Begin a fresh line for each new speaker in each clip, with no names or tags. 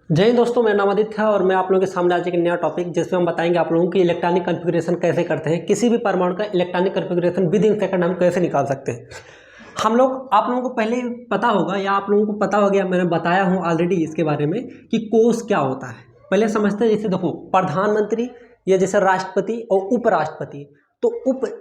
जय हिंद दोस्तों, मेरा नाम आदित्य है और मैं आप लोगों के सामने आज एक नया टॉपिक जिसमें हम बताएंगे आप लोगों की इलेक्ट्रॉनिक कॉन्फ़िगरेशन कैसे करते हैं। किसी भी परमाणु का electronic configuration with in second हम कैसे निकाल सकते हैं। आप लोगों को पहले पता होगा या आप लोगों को पता हो गया, मैंने बताया हूँ ऑलरेडी इसके बारे में कि कोष क्या होता है। पहले समझते हैं। जैसे देखो, प्रधानमंत्री या जैसे राष्ट्रपति और उपराष्ट्रपति, तो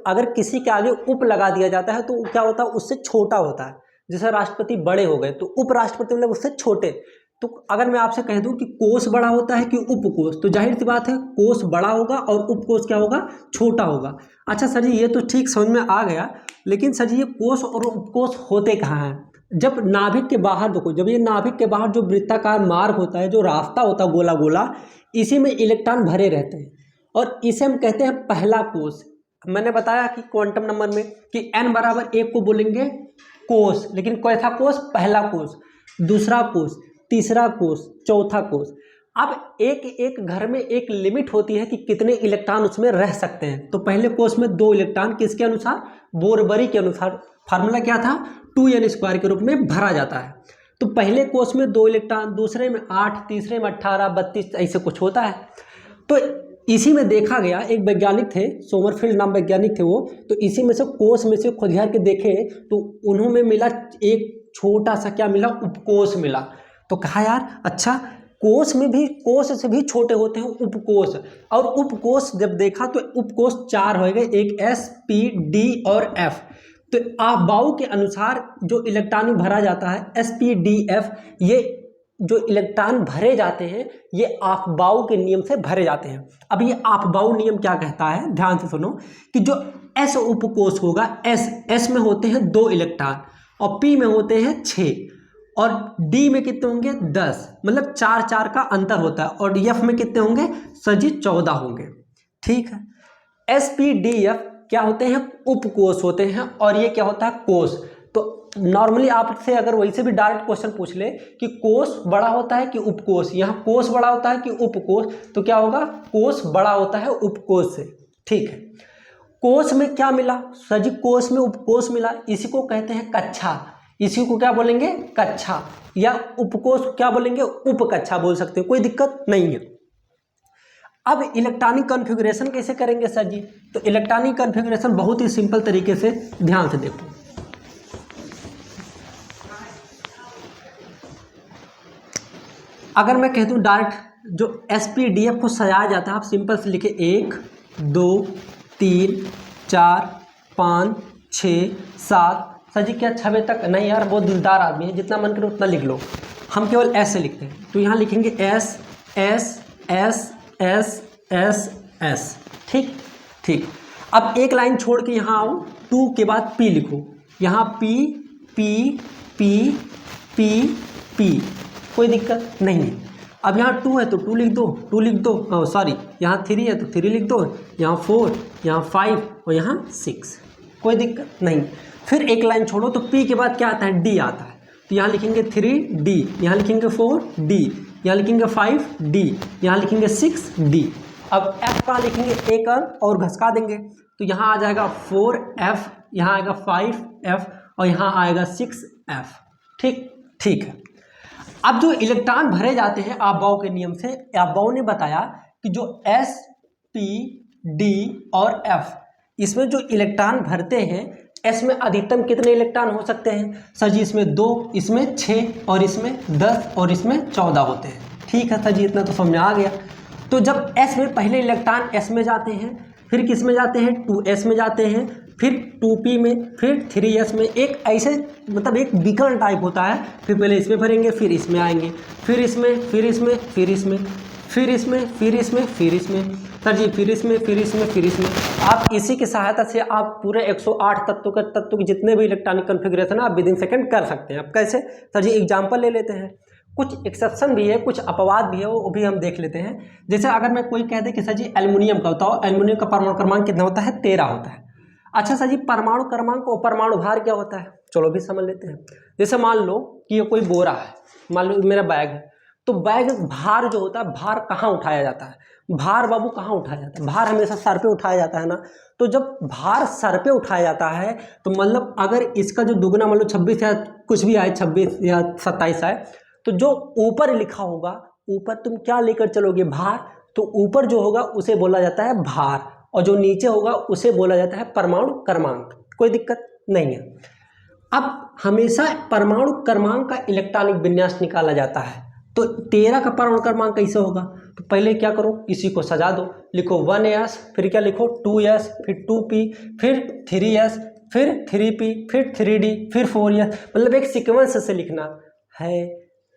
अगर किसी के आगे उप लगा दिया जाता है तो क्या होता है, उससे छोटा होता है। जैसे राष्ट्रपति बड़े हो गए तो उपराष्ट्रपति मतलब उससे छोटे। तो अगर मैं आपसे कह दूं कि कोष बड़ा होता है कि उपकोष, तो जाहिर सी बात है कोष बड़ा होगा और उपकोष क्या होगा, छोटा होगा। अच्छा सर जी, ये तो ठीक समझ में आ गया, लेकिन सर जी ये कोष और उपकोष होते कहाँ हैं? जब नाभिक के बाहर देखो, जब ये नाभिक के बाहर जो वृत्ताकार मार्ग होता है, जो रास्ता होता है गोला गोला, इसी में इलेक्ट्रॉन भरे रहते हैं और इसे हम कहते हैं पहला कोष। मैंने बताया कि क्वांटम नंबर में कि n बराबर 1 को बोलेंगे कोष, लेकिन कैसा कोष? पहला कोष, दूसरा कोष, तीसरा कोष, चौथा कोष। अब एक एक घर में एक लिमिट होती है कि कितने इलेक्ट्रॉन उसमें रह सकते हैं। तो पहले कोष में 2 इलेक्ट्रॉन किसके अनुसार? बोरबरी के अनुसार। फार्मूला क्या था? 2n² के रूप में भरा जाता है। तो पहले कोष में 2 इलेक्ट्रॉन, दूसरे में 8, तीसरे में 18, 32, ऐसे कुछ होता है। तो इसी में देखा गया, एक वैज्ञानिक थे, सोमरफील्ड नाम वैज्ञानिक थे वो, तो इसी में से कोष में से खोदियार के देखे तो उन्होंने मिला एक छोटा सा, क्या मिला? उपकोष मिला। तो कहा यार अच्छा, कोष में भी, कोष से भी छोटे होते हैं उपकोष। और उपकोष जब देखा तो उपकोष 4 हो गए, एक S, P, D और F। तो अफबाउ के अनुसार जो इलेक्ट्रॉन भरा जाता है S, P, D, F, ये जो इलेक्ट्रॉन भरे जाते हैं ये अफबाउ के नियम से भरे जाते हैं। अब ये अफबाउ नियम क्या कहता है, ध्यान से सुनो, कि जो S उपकोष होगा, S में होते हैं 2 इलेक्ट्रॉन और P में होते हैं 6 और D में कितने होंगे? 10, मतलब 4 का अंतर होता है। और F में कितने होंगे सर जी? 14 होंगे। ठीक है, SPDF क्या होते हैं? उपकोष होते हैं और ये क्या होता है? कोष। तो नॉर्मली आपसे अगर वही से भी डायरेक्ट क्वेश्चन पूछ ले कि कोष बड़ा होता है कि उपकोष, यहाँ कोष बड़ा होता है कि उपकोष, तो क्या होगा? कोष बड़ा होता है उपकोष से। ठीक है, कोष में क्या मिला सर जी? कोष में उपकोष मिला, इसी को कहते हैं कक्षा। इसी को क्या बोलेंगे? कक्षा, या उपकोष क्या बोलेंगे? उपकक्षा बोल सकते हो, कोई दिक्कत नहीं है। अब इलेक्ट्रॉनिक कॉन्फ़िगरेशन कैसे करेंगे सर जी? तो इलेक्ट्रॉनिक कॉन्फ़िगरेशन बहुत ही सिंपल तरीके से, ध्यान से देखो। अगर मैं कह दूं डायरेक्ट जो SPDF को सजाया जाता है, आप सिंपल से लिखे 1, 2, 3, 4, 5, 6, 7। सर जी क्या 6 बजे तक? नहीं यार, बहुत दिलदार आदमी है, जितना मन करे उतना लिख लो। हम केवल S से लिखते हैं, तो यहाँ लिखेंगे S, S, S, S, S, S। ठीक ठीक। अब एक लाइन छोड़ के यहाँ आओ, 2 के बाद P लिखो, यहाँ P, P, P, P, P, कोई दिक्कत नहीं है। अब यहाँ 2 है तो 2 लिख दो, 2 लिख दो, सॉरी यहाँ 3 है तो 3 लिख दो, यहाँ 4, यहाँ 5 और यहाँ 6, कोई दिक्कत नहीं। फिर एक लाइन छोड़ो तो P के बाद क्या आता है? D आता है, तो यहाँ लिखेंगे 3D, यहाँ लिखेंगे 4D, यहाँ लिखेंगे 5D, यहाँ लिखेंगे 6D। अब F कहाँ लिखेंगे? एक और घसका देंगे, तो यहाँ आ जाएगा 4F, यहाँ आएगा 5F और यहाँ आएगा 6F। ठीक ठीक है। अब जो इलेक्ट्रॉन भरे जाते हैं अफबाउ के नियम से, अफबाउ ने बताया कि जो S, P, D और F, इसमें जो इलेक्ट्रॉन भरते हैं, S में अधिकतम कितने इलेक्ट्रॉन हो सकते हैं सर जी? इसमें 2, इसमें 6 और इसमें 10 और इसमें 14 होते हैं। ठीक है सर जी, इतना तो समझ में आ गया। तो जब S में पहले इलेक्ट्रॉन S में जाते हैं, फिर किस में जाते हैं? 2S में जाते हैं, फिर 2P में, फिर 3S में। एक ऐसे मतलब एक बीकर टाइप होता है, फिर पहले इसमें भरेंगे, फिर इसमें आएंगे, फिर इसमें, फिर इसमें, फिर इसमें, फिर इसमें, फिर इसमें, फिर इसमें, सर जी फिर इसमें, फिर इसमें, फिर इसमें। आप इसी की सहायता से आप पूरे 108 तत्व के जितने भी इलेक्ट्रॉनिक कॉन्फ़िगरेशन है आप विदिन सेकंड कर सकते हैं। आप कैसे सर जी? एग्जाम्पल ले लेते हैं, कुछ एक्सेप्शन भी है, कुछ अपवाद भी है, वो भी हम देख लेते हैं। जैसे अगर मैं कोई कह दे कि सर जी एल्युमिनियम का बताओ, एल्युमिनियम का परमाणु क्रमांक कितना होता है? 13 होता है। अच्छा सर जी परमाणु क्रमांक और परमाणु भार क्या होता है? चलो भी समझ लेते हैं। जैसे मान लो कि ये कोई बोरा है, मान लो मेरा बैग है, तो बैग भार जो होता है, भार कहाँ उठाया जाता है? भार बाबू कहाँ उठाया जाता है? भार हमेशा सर पे उठाया जाता है ना। तो जब भार सर पे उठाया जाता है तो मतलब अगर इसका जो दुगना मान लो 26 या कुछ भी आए, 26 या 27 आए, तो जो ऊपर लिखा होगा ऊपर तुम क्या लेकर चलोगे, भार, तो ऊपर जो होगा उसे बोला जाता है भार और जो नीचे होगा उसे बोला जाता है परमाणु क्रमांक। कोई दिक्कत नहीं है। अब हमेशा परमाणु क्रमांक का इलेक्ट्रॉनिक विन्यास निकाला जाता है, तो 13 का परमाणु क्रमांक कैसे होगा, तो पहले क्या करो, इसी को सजा दो, लिखो 1s, फिर क्या लिखो 2s, फिर 2p, फिर 3s, फिर 3p, फिर 3d, फिर 4s, मतलब एक सीक्वेंस से लिखना है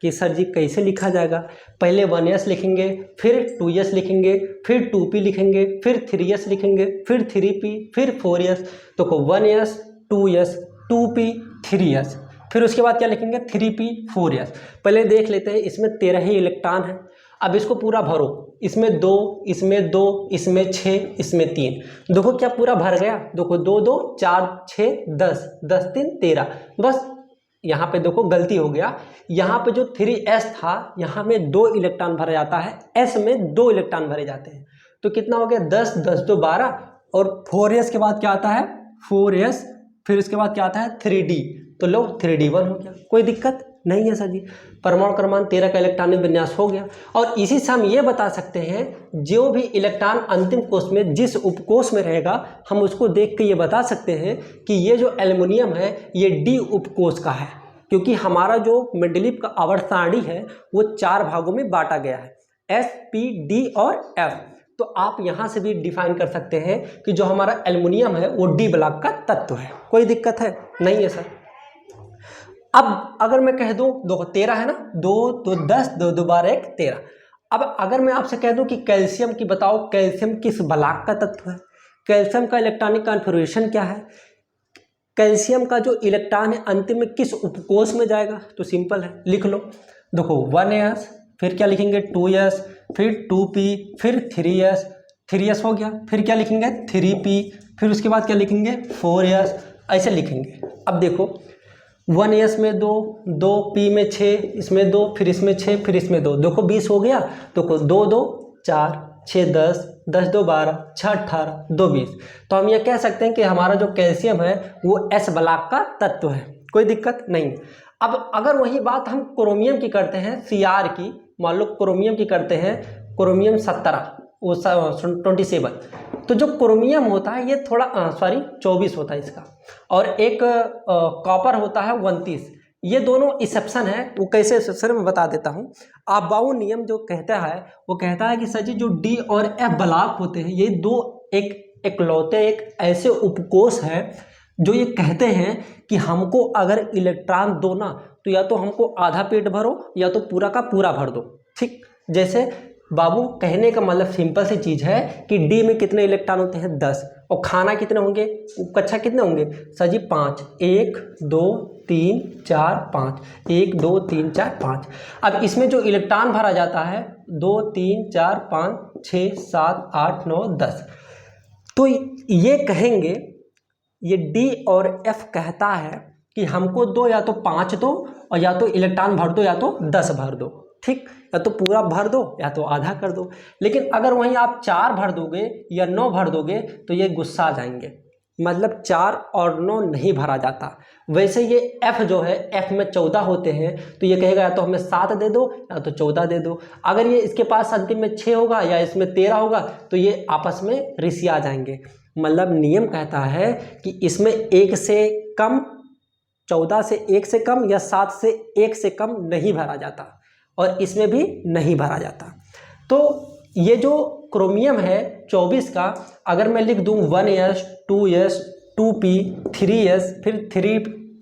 कि सर जी कैसे लिखा जाएगा। पहले 1s लिखेंगे, फिर 2s लिखेंगे, फिर 2p लिखेंगे, फिर 3s लिखेंगे, फिर 3p, फिर 4s, तो 1s 2s 2p 3s, फिर उसके बाद क्या लिखेंगे 3p 4s। पहले देख लेते हैं, इसमें 13 ही इलेक्ट्रॉन है। अब इसको पूरा भरो, इसमें 2, इसमें 2, इसमें 6, इसमें 3, देखो क्या पूरा भर गया, देखो 2 2 4 6 10, 10 3 13, बस यहाँ पे देखो गलती हो गया, यहाँ पे जो 3s था यहाँ में 2 इलेक्ट्रॉन भरा जाता है, s में 2 इलेक्ट्रॉन भरे जाते हैं, तो कितना हो गया 10 10 2 12, और 4s के बाद क्या आता है 4s, फिर उसके बाद क्या आता है 3d, तो लो 3d1 हो गया। कोई दिक्कत नहीं है सर जी, परमाणु क्रमांक 13 का इलेक्ट्रॉनिक विन्यास हो गया। और इसी से हम ये बता सकते हैं जो भी इलेक्ट्रॉन अंतिम कोष में जिस उपकोष में रहेगा हम उसको देख के ये बता सकते हैं कि ये जो एल्युमिनियम है ये डी उपकोष का है, क्योंकि हमारा जो मेंडलीव का आवर्त सारणी है वो 4 भागों में बांटा गया है, एस, पी, डी और एफ। तो आप यहाँ से भी डिफाइन कर सकते हैं कि जो हमारा एल्युमिनियम है वो डी ब्लॉक का तत्व है। कोई दिक्कत है नहीं है सर। अब अगर मैं कह दूं, देखो 13 है ना, 2 2 10, 2 2 12 1 13। अब अगर मैं आपसे कह दूं कि कैल्शियम की बताओ, कैल्शियम किस ब्लॉक का तत्व है, कैल्शियम का इलेक्ट्रॉनिक कॉन्फ़िगरेशन क्या है, कैल्शियम का जो इलेक्ट्रॉन है अंतिम में किस उपकोष में जाएगा, तो सिंपल है, लिख लो। देखो 1s, फिर क्या लिखेंगे 2s, फिर 2p, फिर 3s, 3s हो गया, फिर क्या लिखेंगे 3p, फिर उसके बाद क्या लिखेंगे 4s, ऐसे लिखेंगे। अब देखो 1s में 2, 2p में 6, इसमें 2, फिर इसमें 6, फिर इसमें 2, देखो 20 हो गया। देखो 2 2 4 6 10, 10 2 12, 6 18, 2 20, तो हम ये कह सकते हैं कि हमारा जो कैल्शियम है वो एस ब्लॉक का तत्व है। कोई दिक्कत नहीं। अब अगर वही बात हम क्रोमियम की करते हैं, Cr की, मान लो क्रोमियम की करते हैं, क्रोमियम 17 वो 27, तो जो क्रोमियम होता है ये थोड़ा 24 होता है इसका, और एक कॉपर होता है 29। ये दोनों एक्सेप्शन है। वो कैसे एक्सेप्शन मैं बता देता हूँ। आबाउ नियम जो कहता है वो कहता है कि सर जी जो डी और एफ ब्लॉक होते हैं ये दो इकलौते एक ऐसे उपकोष हैं जो ये कहते हैं कि हमको अगर इलेक्ट्रॉन दो ना, तो या तो हमको आधा पेट भरो या तो पूरा का पूरा भर दो। ठीक, जैसे बाबू कहने का मतलब सिंपल सी चीज़ है कि डी में कितने इलेक्ट्रॉन होते हैं 10, और खाना कितने होंगे, कक्षा कितने होंगे सर जी 5, 1 2 3 4 5, 1 2 3 4 5। अब इसमें जो इलेक्ट्रॉन भरा जाता है 2 3 4 5 6 7 8 9 10, तो ये कहेंगे, ये डी और एफ कहता है कि हमको दो, या तो 5 दो, और या तो इलेक्ट्रॉन भर दो, या तो 10 भर दो। ठीक, या तो पूरा भर दो या तो आधा कर दो। लेकिन अगर वहीं आप 4 भर दोगे या 9 भर दोगे तो ये गुस्सा आ जाएंगे, मतलब 4 और 9 नहीं भरा जाता। वैसे ये F जो है, F में 14 होते हैं, तो ये कहेगा या तो हमें 7 दे दो या तो 14 दे दो। अगर ये इसके पास अंतिम में 6 होगा या इसमें 13 होगा तो ये आपस में रिसिया जाएंगे। मतलब नियम कहता है कि इसमें 1 से कम, 14 से 1 से कम या 7 से 1 से कम नहीं भरा जाता, और इसमें भी नहीं भरा जाता। तो ये जो क्रोमियम है 24 का, अगर मैं लिख दूं 1s 2s 2p 3s, फिर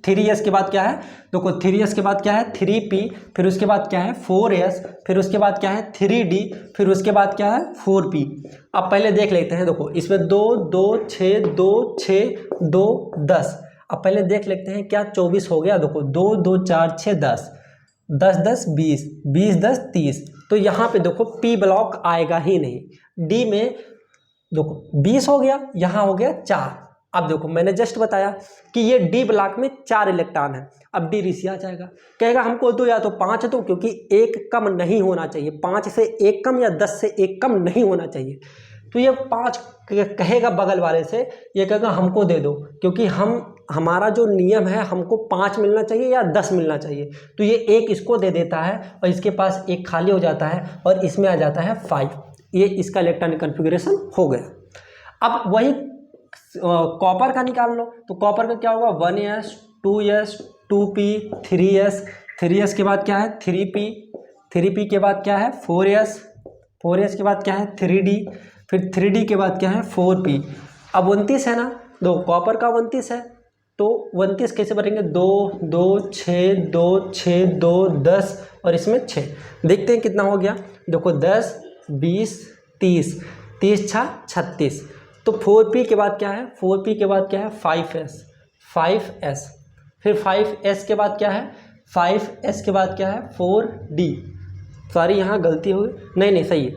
3s के बाद क्या है, देखो 3s के बाद क्या है 3p, फिर उसके बाद क्या है 4s, फिर उसके बाद क्या है 3d, फिर उसके बाद क्या है 4p। अब पहले देख लेते हैं, देखो इसमें 2 2 6 2 6 2 10। अब पहले देख लेते हैं क्या 24 हो गया। देखो 2 2 4 6 10, 10 10 20, 20 10 30, तो यहाँ पे देखो पी ब्लॉक आएगा ही नहीं। डी में देखो 20 हो गया, यहाँ हो गया 4। अब देखो मैंने जस्ट बताया कि ये डी ब्लॉक में 4 इलेक्ट्रॉन है। अब डी रिसिया जाएगा, कहेगा हमको दो या तो 5 दो, क्योंकि 1 कम नहीं होना चाहिए, 5 से 1 कम या 10 से 1 कम नहीं होना चाहिए। तो ये 5 कहेगा बगल वाले से, ये कहेगा हमको दे दो, क्योंकि हम हमारा जो नियम है हमको 5 मिलना चाहिए या 10 मिलना चाहिए, तो ये एक इसको दे देता है और इसके पास एक खाली हो जाता है और इसमें आ जाता है 5। ये इसका इलेक्ट्रॉनिक कॉन्फ़िगरेशन हो गया। अब वही कॉपर का निकाल लो, तो कॉपर का क्या होगा 1s 2s 2p 3s 3s के बाद क्या है 3p 3p के बाद क्या है 4s 4s के बाद क्या है 3d, फिर 3d के बाद क्या है 4p। अब 29 है ना, दो कॉपर का 29 है, तो 29 कैसे भरेंगे 2 2 6 2 6 2 10 और इसमें 6। देखते हैं कितना हो गया। देखो 10 20 30 30 6 36। तो 4p के बाद क्या है 4p के बाद क्या है 5s 5s, फिर 5s के बाद क्या है 5s के बाद क्या है 4d। सॉरी यहाँ गलती हो गई, नहीं सही है।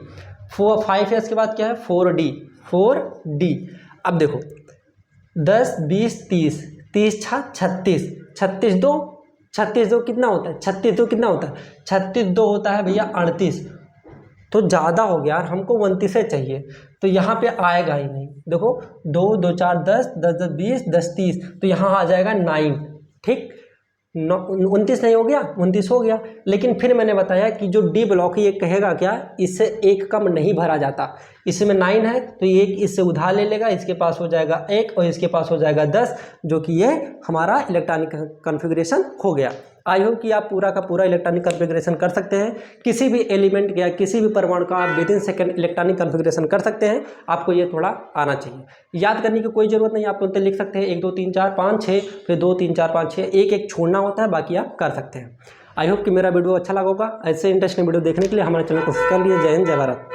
5s के बाद क्या है 4d। अब देखो 10 20 30 30 6 36 36 दो कितना होता है 36 दो कितना होता है 36 दो होता है भैया 38। तो ज़्यादा हो गया यार, हमको 29 चाहिए, तो यहाँ पे आएगा ही नहीं। देखो 2 2 4 10 10 10 20 10 30, तो यहाँ आ जाएगा 9। ठीक 29 नहीं हो गया 29 हो गया। लेकिन फिर मैंने बताया कि जो डी ब्लॉक है ये कहेगा क्या, इससे एक कम नहीं भरा जाता। इसमें 9 है तो ये एक इससे उधार ले लेगा, इसके पास हो जाएगा 1 और इसके पास हो जाएगा 10, जो कि ये हमारा इलेक्ट्रॉनिक कॉन्फ़िगरेशन हो गया। आई होप कि आप पूरा का पूरा इलेक्ट्रॉनिक कॉन्फ़िगरेशन कर सकते हैं। किसी भी एलिमेंट या किसी भी परमाणु का आप विदिन सेकंड इलेक्ट्रॉनिक कॉन्फ़िगरेशन कर सकते हैं। आपको ये थोड़ा आना चाहिए। याद करने की कोई ज़रूरत नहीं, आप तुरंत लिख सकते हैं 1 2 3 4 5 6, फिर 2 3 4 5 6, एक छोड़ना होता है, बाकी आप कर सकते हैं। आई होप कि मेरा वीडियो अच्छा लगा होगा। ऐसे इंटरेस्टिंग वीडियो देखने के लिए हमारे चैनल को सब्सक्राइब कीजिए। जय हिंद जय भारत।